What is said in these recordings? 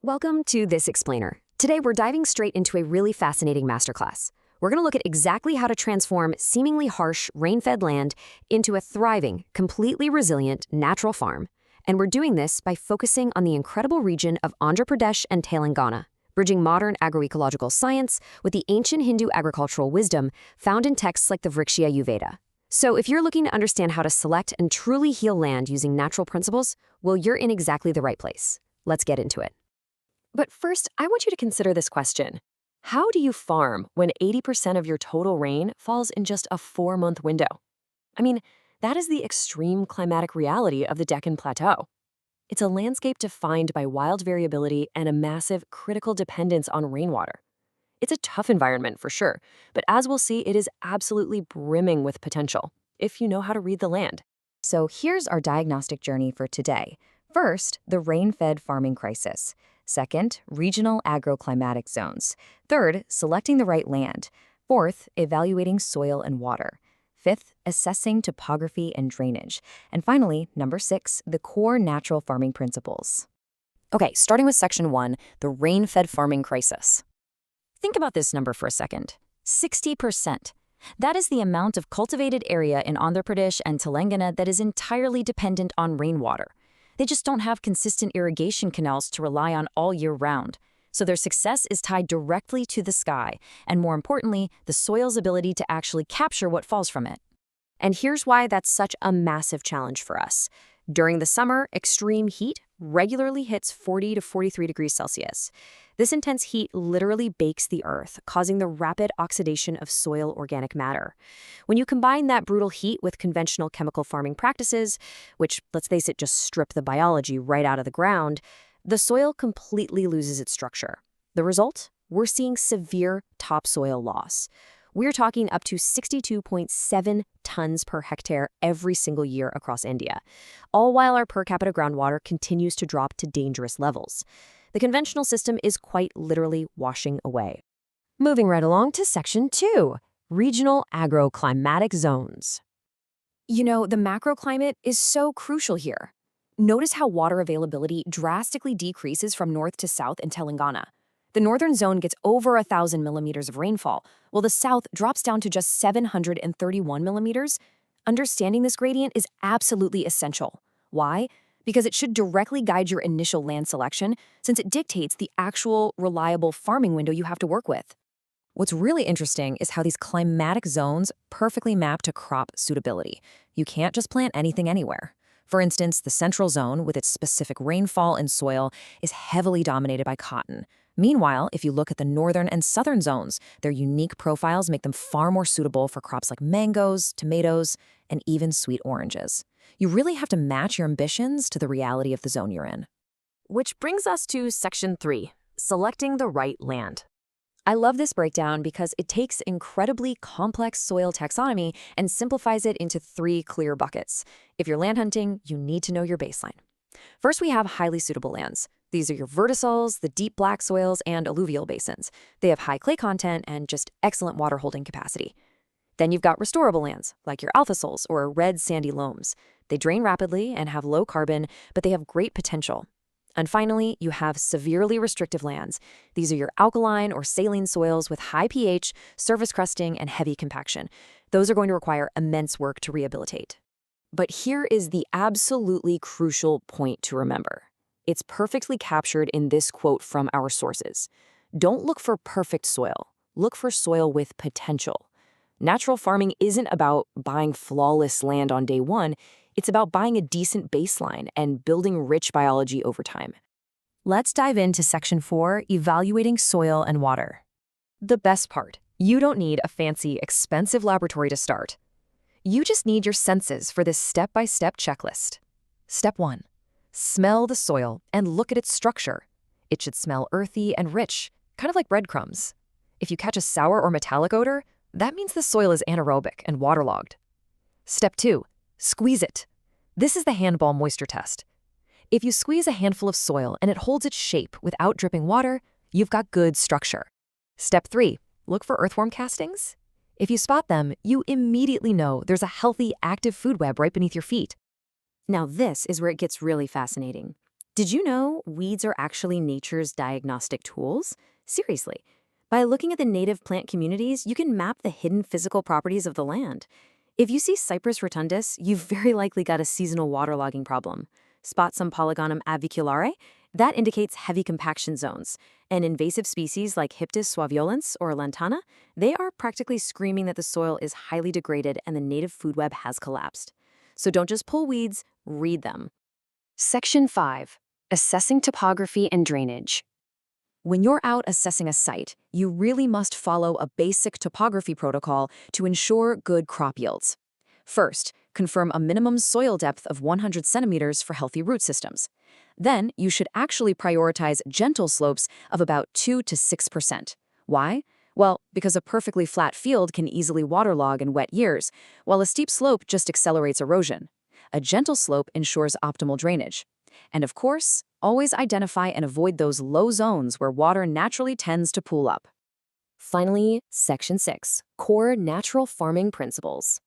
Welcome to This Explainer. Today we're diving straight into a really fascinating masterclass. We're going to look at exactly how to transform seemingly harsh, rain-fed land into a thriving, completely resilient, natural farm. And we're doing this by focusing on the incredible region of Andhra Pradesh and Telangana, bridging modern agroecological science with the ancient Hindu agricultural wisdom found in texts like the Vrikshya. So if you're looking to understand how to select and truly heal land using natural principles, well, you're in exactly the right place. Let's get into it. But first, I want you to consider this question. How do you farm when 80% of your total rain falls in just a 4-month window? I mean, that is the extreme climatic reality of the Deccan Plateau. It's a landscape defined by wild variability and a massive critical dependence on rainwater. It's a tough environment for sure, but as we'll see, it is absolutely brimming with potential, if you know how to read the land. So here's our diagnostic journey for today. First, the rain-fed farming crisis. Second, regional agro-climatic zones. Third, selecting the right land. Fourth, evaluating soil and water. Fifth, assessing topography and drainage. And finally, number 6, the core natural farming principles. Okay, starting with section 1, the rain-fed farming crisis. Think about this number for a second. 60%. That is the amount of cultivated area in Andhra Pradesh and Telangana that is entirely dependent on rainwater. They just don't have consistent irrigation canals to rely on all year round. So their success is tied directly to the sky, and more importantly, the soil's ability to actually capture what falls from it. And here's why that's such a massive challenge for us. During the summer, extreme heat regularly hits 40 to 43 degrees Celsius. This intense heat literally bakes the earth, causing the rapid oxidation of soil organic matter. When you combine that brutal heat with conventional chemical farming practices, which, let's face it, just strip the biology right out of the ground, the soil completely loses its structure. The result? We're seeing severe topsoil loss. We're talking up to 62.7 tons per hectare every single year across India, all while our per capita groundwater continues to drop to dangerous levels. The conventional system is quite literally washing away. Moving right along to section 2, regional agro-climatic zones. You know, the macroclimate is so crucial here. Notice how water availability drastically decreases from north to south in Telangana. The northern zone gets over 1,000 millimeters of rainfall, while the south drops down to just 731 millimeters. Understanding this gradient is absolutely essential. Why? Because it should directly guide your initial land selection, since it dictates the actual, reliable farming window you have to work with. What's really interesting is how these climatic zones perfectly map to crop suitability. You can't just plant anything anywhere. For instance, the central zone, with its specific rainfall and soil, is heavily dominated by cotton. Meanwhile, if you look at the northern and southern zones, their unique profiles make them far more suitable for crops like mangoes, tomatoes, and even sweet oranges. You really have to match your ambitions to the reality of the zone you're in. Which brings us to section 3, selecting the right land. I love this breakdown because it takes incredibly complex soil taxonomy and simplifies it into 3 clear buckets. If you're land hunting, you need to know your baseline. First, we have highly suitable lands. These are your vertisols, the deep black soils, and alluvial basins. They have high clay content and just excellent water holding capacity. Then you've got restorable lands, like your alpha soils or red sandy loams. They drain rapidly and have low carbon, but they have great potential. And finally, you have severely restrictive lands. These are your alkaline or saline soils with high pH, surface crusting, and heavy compaction. Those are going to require immense work to rehabilitate. But here is the absolutely crucial point to remember. It's perfectly captured in this quote from our sources. Don't look for perfect soil. Look for soil with potential. Natural farming isn't about buying flawless land on day one. It's about buying a decent baseline and building rich biology over time. Let's dive into section 4, evaluating soil and water. The best part, you don't need a fancy, expensive laboratory to start. You just need your senses for this step-by-step checklist. Step 1. Smell the soil and look at its structure. It should smell earthy and rich, kind of like breadcrumbs. If you catch a sour or metallic odor, that means the soil is anaerobic and waterlogged. Step 2. Squeeze it. This is the handball moisture test. If you squeeze a handful of soil and it holds its shape without dripping water, you've got good structure. Step 3. Look for earthworm castings. If you spot them, you immediately know there's a healthy, active food web right beneath your feet. Now this is where it gets really fascinating. Did you know weeds are actually nature's diagnostic tools? Seriously. By looking at the native plant communities, you can map the hidden physical properties of the land. If you see Cypress rotundus, you've very likely got a seasonal waterlogging problem. Spot some Polygonum aviculare? That indicates heavy compaction zones. And invasive species like Hyptis suaviolens or lantana, they are practically screaming that the soil is highly degraded and the native food web has collapsed. So don't just pull weeds, read them. Section 5. Assessing topography and drainage. When you're out assessing a site, you really must follow a basic topography protocol to ensure good crop yields. First, confirm a minimum soil depth of 100 centimeters for healthy root systems. Then, you should actually prioritize gentle slopes of about 2 to 6%. Why? Well, because a perfectly flat field can easily waterlog in wet years, while a steep slope just accelerates erosion. A gentle slope ensures optimal drainage. And of course, always identify and avoid those low zones where water naturally tends to pool up. Finally, Section 6, Core Natural Farming Principles.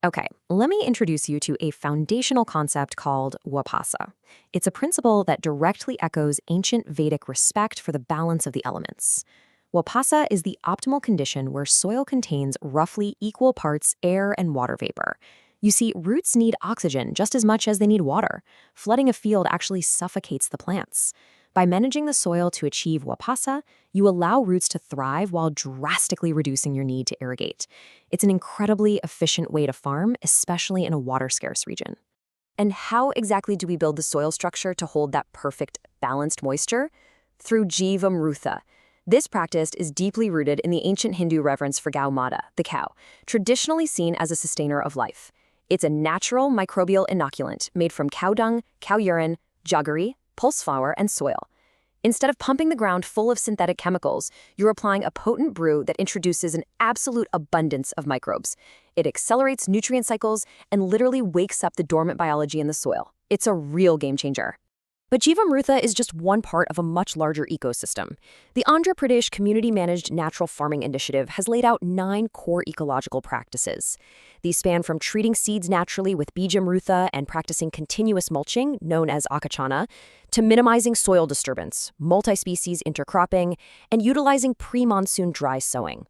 Okay, let me introduce you to a foundational concept called Whapasa. It's a principle that directly echoes ancient Vedic respect for the balance of the elements. Whapasa is the optimal condition where soil contains roughly equal parts air and water vapor. You see, roots need oxygen just as much as they need water. Flooding a field actually suffocates the plants. By managing the soil to achieve Whapasa, you allow roots to thrive while drastically reducing your need to irrigate. It's an incredibly efficient way to farm, especially in a water-scarce region. And how exactly do we build the soil structure to hold that perfect, balanced moisture? Through Jeevamrutham. This practice is deeply rooted in the ancient Hindu reverence for Gau Mata, the cow, traditionally seen as a sustainer of life. It's a natural microbial inoculant made from cow dung, cow urine, jaggery, pulse flour, and soil. Instead of pumping the ground full of synthetic chemicals, you're applying a potent brew that introduces an absolute abundance of microbes. It accelerates nutrient cycles and literally wakes up the dormant biology in the soil. It's a real game changer. But Jeevamrutham is just one part of a much larger ecosystem. The Andhra Pradesh Community-Managed Natural Farming Initiative has laid out 9 core ecological practices. These span from treating seeds naturally with Jeevamrutham and practicing continuous mulching, known as akachana, to minimizing soil disturbance, multi-species intercropping, and utilizing pre-monsoon dry sowing.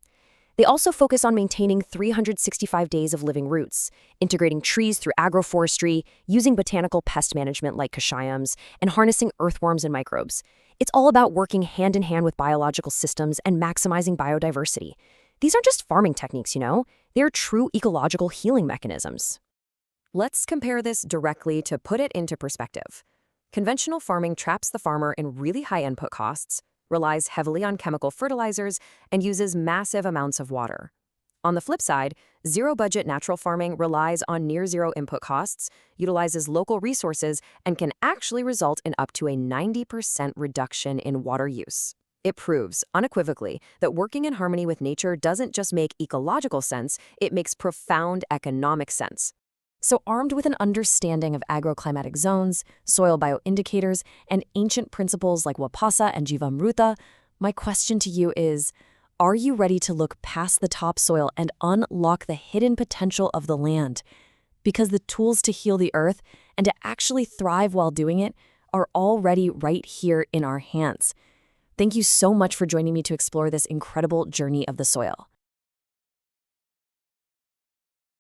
They also focus on maintaining 365 days of living roots, integrating trees through agroforestry, using botanical pest management like kashayams, and harnessing earthworms and microbes. It's all about working hand in hand with biological systems and maximizing biodiversity. These aren't just farming techniques, they're true ecological healing mechanisms. Let's compare this directly to put it into perspective. Conventional farming traps the farmer in really high input costs, relies heavily on chemical fertilizers, and uses massive amounts of water. On the flip side, zero-budget natural farming relies on near-zero input costs, utilizes local resources, and can actually result in up to a 90% reduction in water use. It proves, unequivocally, that working in harmony with nature doesn't just make ecological sense, it makes profound economic sense. So armed with an understanding of agro-climatic zones, soil bioindicators, and ancient principles like Whapasa and Jeevamrutham, my question to you is, are you ready to look past the topsoil and unlock the hidden potential of the land? Because the tools to heal the earth and to actually thrive while doing it are already right here in our hands. Thank you so much for joining me to explore this incredible journey of the soil.